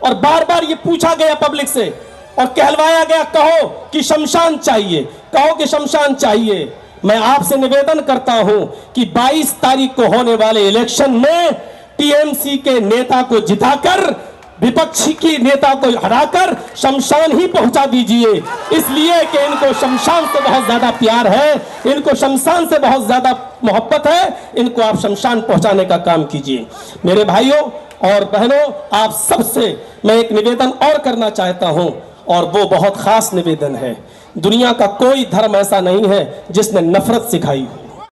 और बार बार ये पूछा गया पब्लिक से और कहलवाया गया, कहो कि शमशान चाहिए, कहो कि शमशान चाहिए। मैं आपसे निवेदन करता हूं कि 22 तारीख को होने वाले इलेक्शन में टीएमसी के नेता को जिताकर, विपक्षी की नेता को हराकर शमशान ही पहुंचा दीजिए। इसलिए कि इनको शमशान से बहुत ज्यादा प्यार है, इनको शमशान से बहुत ज्यादा मोहब्बत है, इनको आप शमशान पहुंचाने का काम कीजिए। मेरे भाइयों और बहनों, आप सबसे मैं एक निवेदन और करना चाहता हूं, और वो बहुत खास निवेदन है। दुनिया का कोई धर्म ऐसा नहीं है जिसने नफरत सिखाई हो।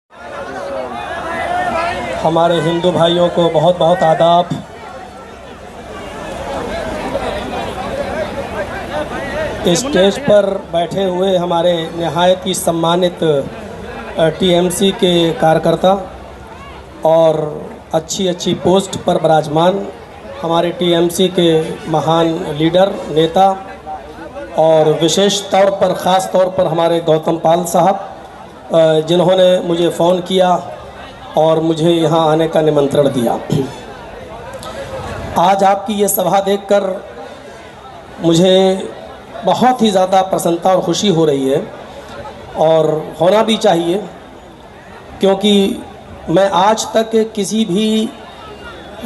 हमारे हिंदू भाइयों को बहुत बहुत आदाब। स्टेज पर बैठे हुए हमारे निहायत ही सम्मानित टीएमसी के कार्यकर्ता और अच्छी अच्छी पोस्ट पर विराजमान हमारे टीएमसी के महान लीडर नेता, और विशेष तौर पर ख़ास तौर पर हमारे गौतम पाल साहब जिन्होंने मुझे फ़ोन किया और मुझे यहाँ आने का निमंत्रण दिया। आज आपकी ये सभा देखकर मुझे बहुत ही ज़्यादा प्रसन्नता और खुशी हो रही है, और होना भी चाहिए, क्योंकि मैं आज तक किसी भी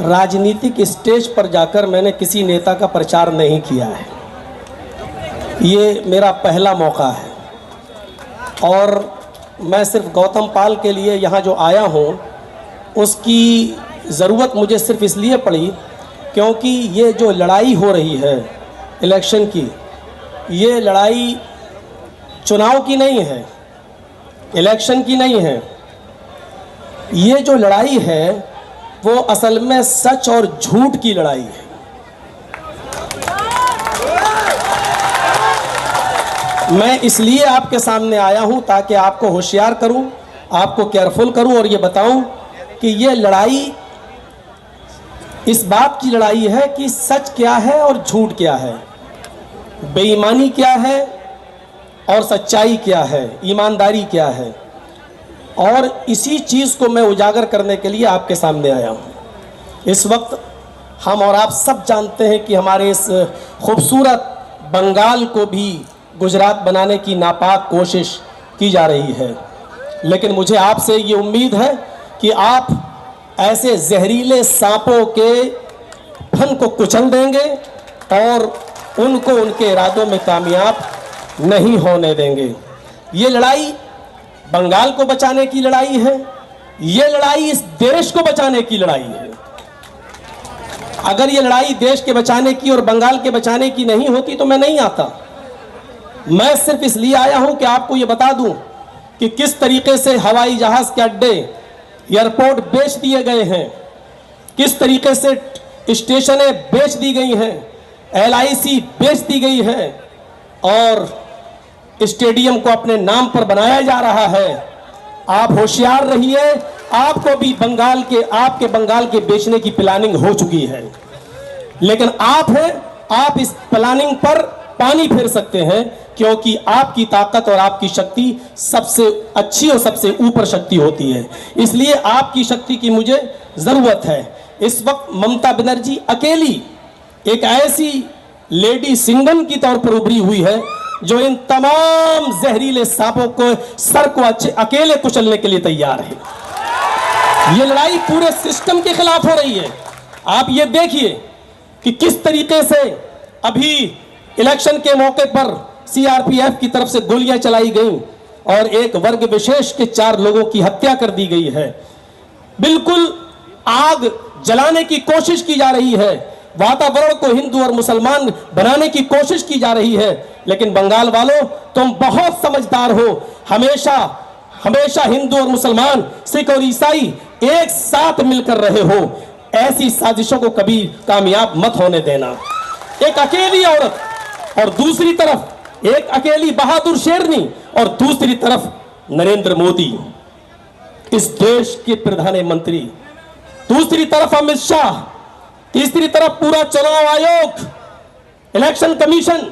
राजनीतिक स्टेज पर जाकर मैंने किसी नेता का प्रचार नहीं किया है। ये मेरा पहला मौका है, और मैं सिर्फ गौतम पाल के लिए यहाँ जो आया हूँ उसकी ज़रूरत मुझे सिर्फ इसलिए पड़ी क्योंकि ये जो लड़ाई हो रही है इलेक्शन की, ये लड़ाई चुनाव की नहीं है, इलेक्शन की नहीं है। ये जो लड़ाई है वो असल में सच और झूठ की लड़ाई है। मैं इसलिए आपके सामने आया हूं ताकि आपको होशियार करूं, आपको केयरफुल करूं और ये बताऊं कि ये लड़ाई इस बात की लड़ाई है कि सच क्या है और झूठ क्या है, बेईमानी क्या है और सच्चाई क्या है, ईमानदारी क्या है। और इसी चीज़ को मैं उजागर करने के लिए आपके सामने आया हूं। इस वक्त हम और आप सब जानते हैं कि हमारे इस खूबसूरत बंगाल को भी गुजरात बनाने की नापाक कोशिश की जा रही है, लेकिन मुझे आपसे ये उम्मीद है कि आप ऐसे जहरीले सांपों के फन को कुचल देंगे और उनको उनके इरादों में कामयाब नहीं होने देंगे। ये लड़ाई बंगाल को बचाने की लड़ाई है, ये लड़ाई इस देश को बचाने की लड़ाई है। अगर ये लड़ाई देश के बचाने की और बंगाल के बचाने की नहीं होती तो मैं नहीं आता। मैं सिर्फ इसलिए आया हूं कि आपको ये बता दूं कि किस तरीके से हवाई जहाज के अड्डे, एयरपोर्ट बेच दिए गए हैं, किस तरीके से स्टेशनें बेच दी गई हैं, LIC बेच दी गई है और स्टेडियम को अपने नाम पर बनाया जा रहा है। आप होशियार रहिए, आपको भी आपके बंगाल के बेचने की प्लानिंग हो चुकी है, लेकिन आप इस प्लानिंग पर पानी फेर सकते हैं, क्योंकि आपकी ताकत और आपकी शक्ति सबसे अच्छी और सबसे ऊपर शक्ति होती है। इसलिए आपकी शक्ति की मुझे जरूरत है। इस वक्त ममता बनर्जी अकेली एक ऐसी लेडी सिंगम की तौर पर उभरी हुई है जो इन तमाम जहरीले सांपों को सर को अकेले कुचलने के लिए तैयार है। ये लड़ाई पूरे सिस्टम के खिलाफ हो रही है। आप ये देखिए कि किस तरीके से अभी इलेक्शन के मौके पर CRPF की तरफ से गोलियां चलाई गई और एक वर्ग विशेष के 4 लोगों की हत्या कर दी गई है। बिल्कुल आग जलाने की कोशिश की जा रही है, वातावरण को हिंदू और मुसलमान बनाने की कोशिश की जा रही है। लेकिन बंगाल वालों, तुम बहुत समझदार हो। हमेशा हिंदू और मुसलमान, सिख और ईसाई एक साथ मिलकर रहे हो। ऐसी साजिशों को कभी कामयाब मत होने देना। एक अकेली औरत और दूसरी तरफ एक अकेली बहादुर शेरनी और दूसरी तरफ नरेंद्र मोदी, इस देश के प्रधानमंत्री, दूसरी तरफ अमित शाह, तीसरी तरफ पूरा चुनाव आयोग, इलेक्शन कमीशन।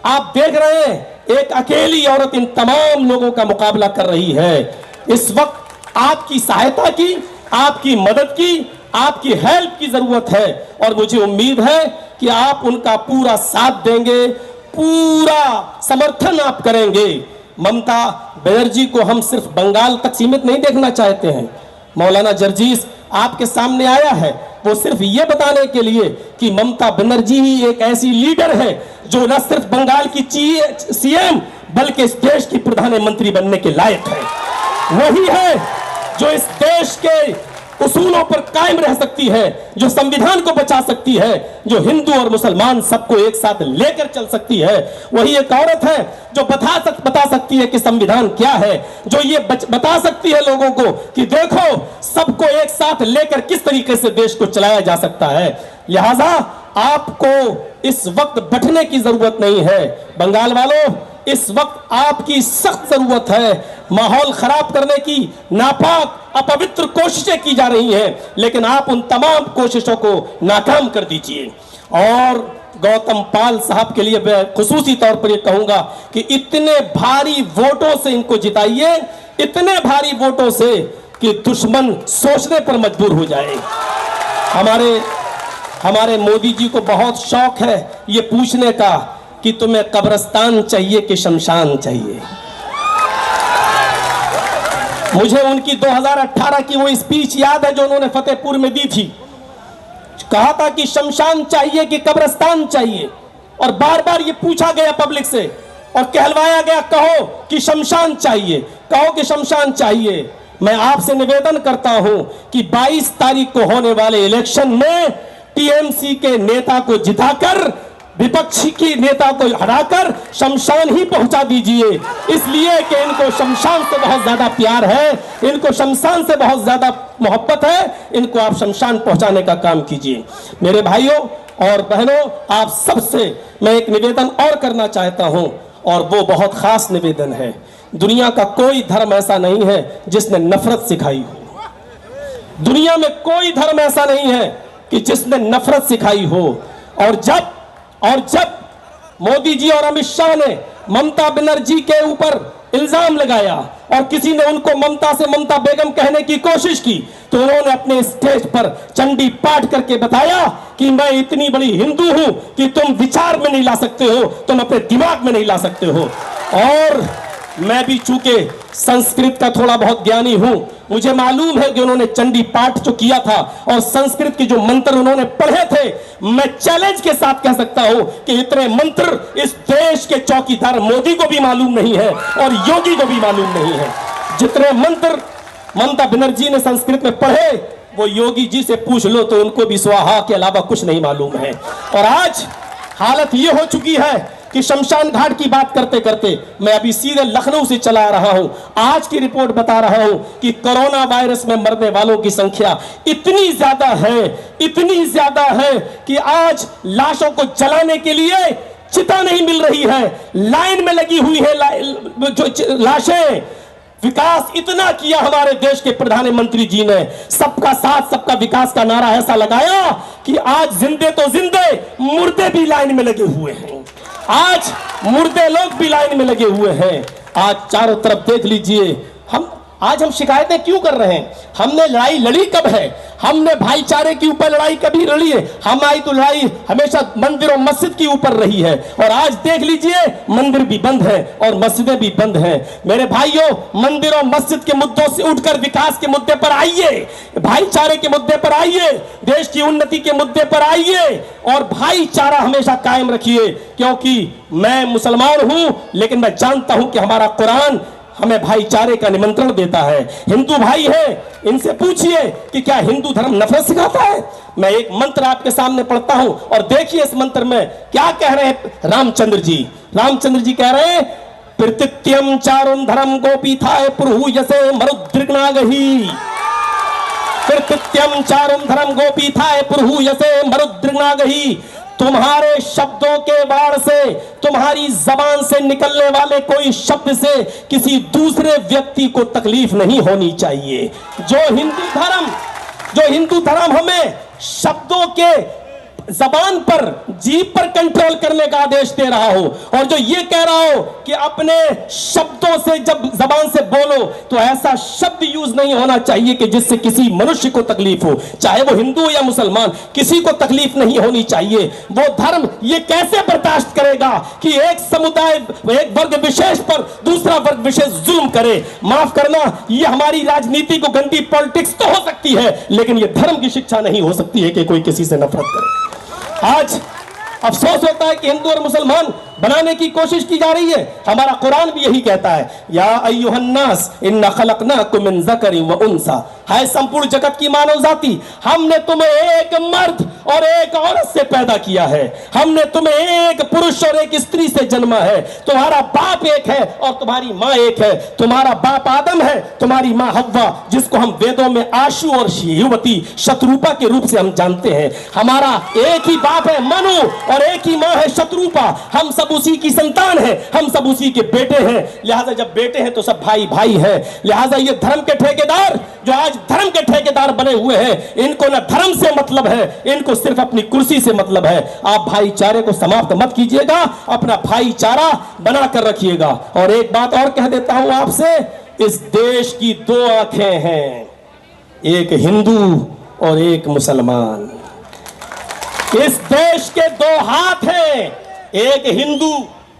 आप देख रहे हैं एक अकेली औरत इन तमाम लोगों का मुकाबला कर रही है। इस वक्त आपकी सहायता की, आपकी मदद की, आपकी हेल्प की जरूरत है और मुझे उम्मीद है कि आप उनका पूरा साथ देंगे, पूरा समर्थन आप करेंगे। ममता बनर्जी को हम सिर्फ बंगाल तक सीमित नहीं देखना चाहते हैं। मौलाना जर्जीस आपके सामने आया है वो सिर्फ ये बताने के लिए कि ममता बनर्जी ही एक ऐसी लीडर है जो न सिर्फ बंगाल की सीएम बल्कि इस देश की प्रधानमंत्री बनने के लायक है। वही है जो इस देश के उसूलों पर कायम रह सकती है, जो संविधान को बचा सकती है, जो हिंदू और मुसलमान सबको एक साथ लेकर चल सकती है। वही एक औरत है जो बता सकती है कि संविधान क्या है, जो ये बता सकती है लोगों को कि देखो सबको एक साथ लेकर किस तरीके से देश को चलाया जा सकता है। लिहाजा आपको इस वक्त बैठने की जरूरत नहीं है। बंगाल वालों, इस वक्त आपकी सख्त जरूरत है। माहौल खराब करने की नापाक अपवित्र कोशिशें की जा रही हैं, लेकिन आप उन तमाम कोशिशों को नाकाम कर दीजिए। और गौतम पाल साहब के लिए मैं खुसूसी तौर पर यह कहूंगा कि इतने भारी वोटों से इनको जिताइए, इतने भारी वोटों से कि दुश्मन सोचने पर मजबूर हो जाए। हमारे मोदी जी को बहुत शौक है ये पूछने का कि तुम्हें कब्रिस्तान चाहिए कि शमशान चाहिए। मुझे उनकी 2018 की वो स्पीच याद है जो उन्होंने फतेहपुर में दी थी। कहा था कि शमशान चाहिए कि कब्रिस्तान चाहिए, और बार बार ये पूछा गया पब्लिक से और कहलवाया गया कहो कि शमशान चाहिए, कहो कि शमशान चाहिए। मैं आपसे निवेदन करता हूं कि 22 तारीख को होने वाले इलेक्शन में टीएमसी के नेता को जिताकर, विपक्षी की नेता को हराकर शमशान ही पहुंचा दीजिए, इसलिए कि इनको शमशान से बहुत ज्यादा प्यार है, इनको शमशान से बहुत ज्यादा मोहब्बत है। इनको आप शमशान पहुंचाने का काम कीजिए। मेरे भाइयों और बहनों, आप सबसे मैं एक निवेदन और करना चाहता हूं, और वो बहुत खास निवेदन है। दुनिया का कोई धर्म ऐसा नहीं है जिसने नफरत सिखाई हो। दुनिया में कोई धर्म ऐसा नहीं है कि जिसने नफरत सिखाई हो। और जब मोदी जी और अमित शाह ने ममता बनर्जी के ऊपर इल्जाम लगाया और किसी ने उनको ममता से ममता बेगम कहने की कोशिश की, तो उन्होंने अपने स्टेज पर चंडी पाठ करके बताया कि मैं इतनी बड़ी हिंदू हूं कि तुम विचार में नहीं ला सकते हो, तुम अपने दिमाग में नहीं ला सकते हो। और मैं भी चूंकि संस्कृत का थोड़ा बहुत ज्ञानी हूं, मुझे मालूम है कि उन्होंने चंडी पाठ जो किया था और संस्कृत के जो मंत्र उन्होंने पढ़े थे, मैं चैलेंज के साथ कह सकता हूं कि इतने मंत्र इस देश के चौकीदार मोदी को भी मालूम नहीं है और योगी को भी मालूम नहीं है। जितने मंत्र ममता बनर्जी ने संस्कृत में पढ़े वो योगी जी से पूछ लो तो उनको भी स्वाहा के अलावा कुछ नहीं मालूम है। और आज हालत ये हो चुकी है कि शमशान घाट की बात करते करते मैं अभी सीधे लखनऊ से चला रहा हूं। आज की रिपोर्ट बता रहा हूं कि कोरोना वायरस में मरने वालों की संख्या इतनी ज्यादा है कि आज लाशों को जलाने के लिए चिता नहीं मिल रही है, लाइन में लगी हुई है जो लाशें। विकास इतना किया हमारे देश के प्रधानमंत्री जी ने, सबका साथ सबका विकास का नारा ऐसा लगाया कि आज जिंदे तो जिंदे, मुर्दे भी लाइन में लगे हुए हैं। आज मुर्दे लोग भी लाइन में लगे हुए हैं। आज चारों तरफ देख लीजिए, हम शिकायतें क्यों कर रहे हैं? हमने लड़ाई लड़ी कब है? हमने भाईचारे के ऊपर लड़ाई कभी लड़ी है? हमारी तो लड़ाई हमेशा मंदिर और मस्जिद के ऊपर रही है, और आज देख लीजिए मंदिर भी बंद है और मस्जिदें भी बंद हैं। मेरे भाइयों, मंदिर और मस्जिद के मुद्दों से उठकर विकास के मुद्दे पर आइए, भाईचारे के मुद्दे पर आइए, देश की उन्नति के मुद्दे पर आइए और भाईचारा हमेशा कायम रखिए। क्योंकि मैं मुसलमान हूं, लेकिन मैं जानता हूं कि हमारा कुरान हमें भाईचारे का निमंत्रण देता है। हिंदू भाई है, इनसे पूछिए कि क्या हिंदू धर्म नफरत सिखाता है? मैं एक मंत्र आपके सामने पढ़ता हूं और देखिए इस मंत्र में क्या कह रहे हैं रामचंद्र जी। रामचंद्र जी कह रहे हैं, प्रत्यत्यम चारुन धर्म गोपीथाय पुरहु यसे मरुद्रिग्नागहि। प्रत्यत्यम चारुन धर्म गोपीथाय पुरहु यसे मरुद्रिग्नागहि। तुम्हारे शब्दों के बाण से, तुम्हारी जबान से निकलने वाले कोई शब्द से किसी दूसरे व्यक्ति को तकलीफ नहीं होनी चाहिए। जो हिंदू धर्म हमें शब्दों के जबान पर, जीभ पर कंट्रोल करने का आदेश दे रहा हो, और जो ये कह रहा हो कि अपने शब्दों से जब जबान से बोलो तो ऐसा शब्द यूज नहीं होना चाहिए कि जिससे किसी मनुष्य को तकलीफ हो, चाहे वो हिंदू या मुसलमान, किसी को तकलीफ नहीं होनी चाहिए। वो धर्म ये कैसे बर्दाश्त करेगा कि एक समुदाय, एक वर्ग विशेष पर दूसरा वर्ग विशेष जुल्म करे? माफ करना, ये हमारी राजनीति को गंदी पॉलिटिक्स तो हो सकती है, लेकिन ये धर्म की शिक्षा नहीं हो सकती है कि कोई किसी से नफरत करे। आज अफसोस होता है कि हिंदू और मुसलमान बनाने की कोशिश की जा रही है। हमारा कुरान भी यही कहता है, या अय्युहन्नास इन्ना खलकनाकुम मिन ज़करिन व उन्सा, है संपूर्ण जगत की मानव जाति, हमने तुम्हें एक मर्द और एक औरत से पैदा किया है, हमने तुम्हें एक पुरुष और एक स्त्री से जन्मा है। तुम्हारा बाप एक है और तुम्हारी माँ एक है। तुम्हारा बाप आदम है, तुम्हारी माँ हव्वा, जिसको हम वेदों में आशु और युवती शत्रुपा के रूप से हम जानते हैं। हमारा एक ही बाप है मनु और एक ही माँ है शत्रुपा। हम सब उसी की संतान है, हम सब उसी के बेटे हैं। लिहाजा जब बेटे हैं तो सब भाई भाई हैं। लिहाजा ये धर्म के ठेकेदार जो आज धर्म के ठेकेदार बने हुए हैं, इनको ना धर्म से मतलब है, इनको सिर्फ अपनी कुर्सी से मतलब है। आप भाईचारे को समाप्त मत कीजिएगा, अपना भाईचारा बनाकर रखिएगा। और एक बात और कह देता हूं आपसे, इस देश की दो आंखें हैं, एक हिंदू और एक मुसलमान। इस देश के दो हाथ हैं, एक हिंदू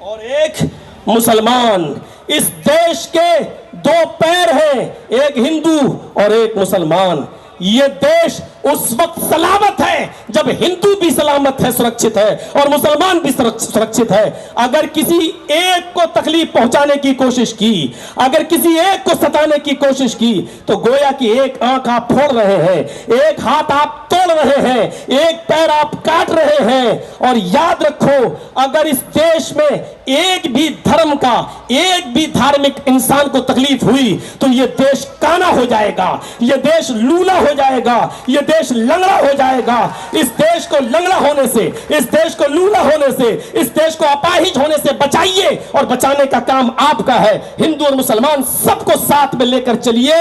और एक मुसलमान। इस देश के दो पैर हैं, एक हिंदू और एक मुसलमान। ये देश उस वक्त सलामत है जब हिंदू भी सलामत है, सुरक्षित है, और मुसलमान भी सुरक्षित है। अगर किसी एक को तकलीफ पहुंचाने की कोशिश की, अगर किसी एक को सताने की कोशिश की, तो गोया कि एक आंख आप फोड़ रहे हैं, एक हाथ आप तोड़ रहे हैं, एक पैर आप काट रहे हैं। और याद रखो, अगर इस देश में एक भी धर्म का, एक भी धार्मिक इंसान को तकलीफ हुई तो यह देश काना हो जाएगा, यह देश लूला हो जाएगा, यह देश लंगड़ा हो जाएगा। इस देश को लंगड़ा होने से, इस देश को लूला होने से, इस देश को अपाहिज होने से बचाइए, और बचाने का काम आपका है। हिंदू और मुसलमान सबको साथ में लेकर चलिए,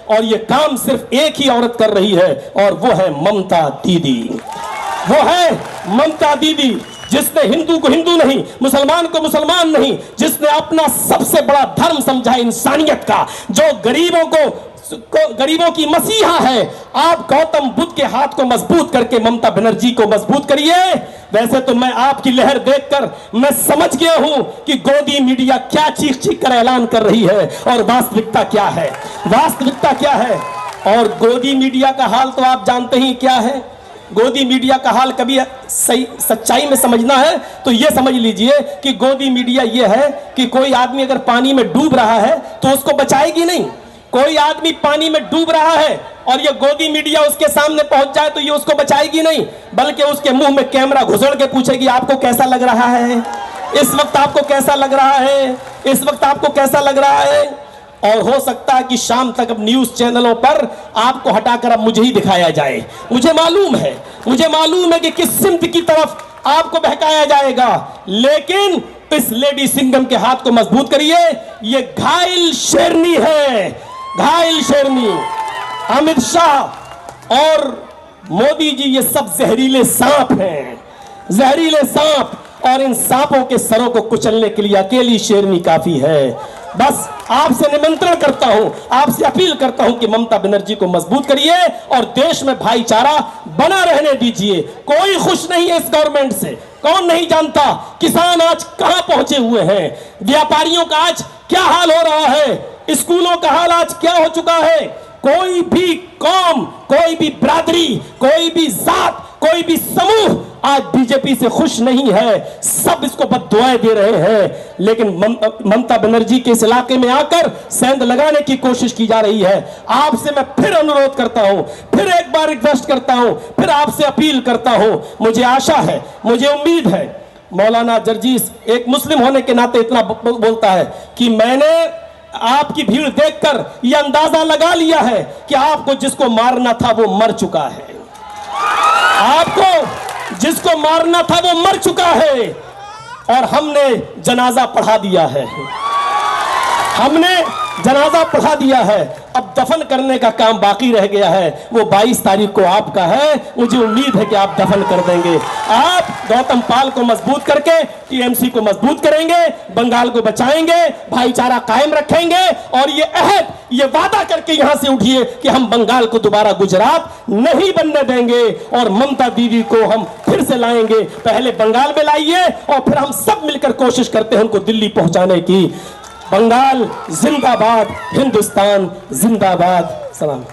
और यह काम सिर्फ एक ही औरत कर रही है, और वो है ममता दीदी। वो है ममता दीदी, जिसने हिंदू को हिंदू नहीं, मुसलमान को मुसलमान नहीं, जिसने अपना सबसे बड़ा धर्म समझा इंसानियत का, जो गरीबों की मसीहा है। आप गौतम बुद्ध के हाथ को मजबूत करके ममता बनर्जी को मजबूत करिए। वैसे तो मैं आपकी लहर देखकर मैं समझ गया हूं कि गोदी मीडिया क्या चीख चीख कर ऐलान कर रही है और वास्तविकता क्या है, वास्तविकता क्या है। और गोदी मीडिया का हाल तो आप जानते ही क्या है। गोदी मीडिया का हाल कभी सही सच्चाई में समझना है तो यह समझ लीजिए कि गोदी मीडिया यह है कि कोई आदमी अगर पानी में डूब रहा है तो उसको बचाएगी नहीं। कोई आदमी पानी में डूब रहा है और ये गोदी मीडिया उसके सामने पहुंच जाए तो ये उसको बचाएगी नहीं, बल्कि उसके मुंह में कैमरा घुसड़ के पूछेगी आपको कैसा लग रहा है, इस वक्त आपको कैसा लग रहा है, इस वक्त आपको कैसा लग रहा है। और हो सकता है कि शाम तक अब न्यूज चैनलों पर आपको हटाकर अब मुझे ही दिखाया जाए। मुझे मालूम है कि किस सिमत की तरफ आपको बहकाया जाएगा, लेकिन इस लेडी सिंघम के हाथ को मजबूत करिए। ये घायल शेरनी है, घायल शेरनी। अमित शाह और मोदी जी ये सब जहरीले सांप हैं, जहरीले सांप, और इन सांपों के सरों को कुचलने के लिए अकेली शेरनी काफी है। बस आपसे निमंत्रण करता हूं, आपसे अपील करता हूं कि ममता बनर्जी को मजबूत करिए और देश में भाईचारा बना रहने दीजिए। कोई खुश नहीं है इस गवर्नमेंट से, कौन नहीं जानता किसान आज कहां पहुंचे हुए हैं, व्यापारियों का आज क्या हाल हो रहा है, स्कूलों का हाल आज क्या हो चुका है। कोई भी कौम, कोई भी बिरादरी, कोई भी जात, कोई भी समूह आज बीजेपी से खुश नहीं है, सब इसको बद्दुआएं दे रहे हैं। लेकिन ममता बनर्जी के इस इलाके में आकर सेंध लगाने की कोशिश की जा रही है। आपसे मैं फिर अनुरोध करता हूं, फिर एक बार रिक्वेस्ट करता हूं, फिर आपसे अपील करता हूं। मुझे आशा है, मुझे उम्मीद है, मौलाना जर्जीस एक मुस्लिम होने के नाते इतना बोलता है कि मैंने आपकी भीड़ देखकर यह अंदाजा लगा लिया है कि आपको जिसको मारना था वो मर चुका है, आपको जिसको मारना था वो मर चुका है, और हमने जनाजा पढ़ा दिया है। हमने जनाजा पढ़ा दिया है, अब दफन करने का काम बाकी रह गया है। वो 22 तारीख को आपका है, मुझे उम्मीद है कि आप दफन कर देंगे। आप गौतम पाल को मजबूत करके टीएमसी को मजबूत करेंगे, बंगाल को बचाएंगे, भाईचारा कायम रखेंगे और ये अहद, ये वादा करके यहां से उठिए कि हम बंगाल को दोबारा गुजरात नहीं बनने देंगे और ममता दीदी को हम फिर से लाएंगे। पहले बंगाल में लाइए और फिर हम सब मिलकर कोशिश करते हैं उनको दिल्ली पहुंचाने की। बंगाल जिंदाबाद, हिंदुस्तान जिंदाबाद। सलाम।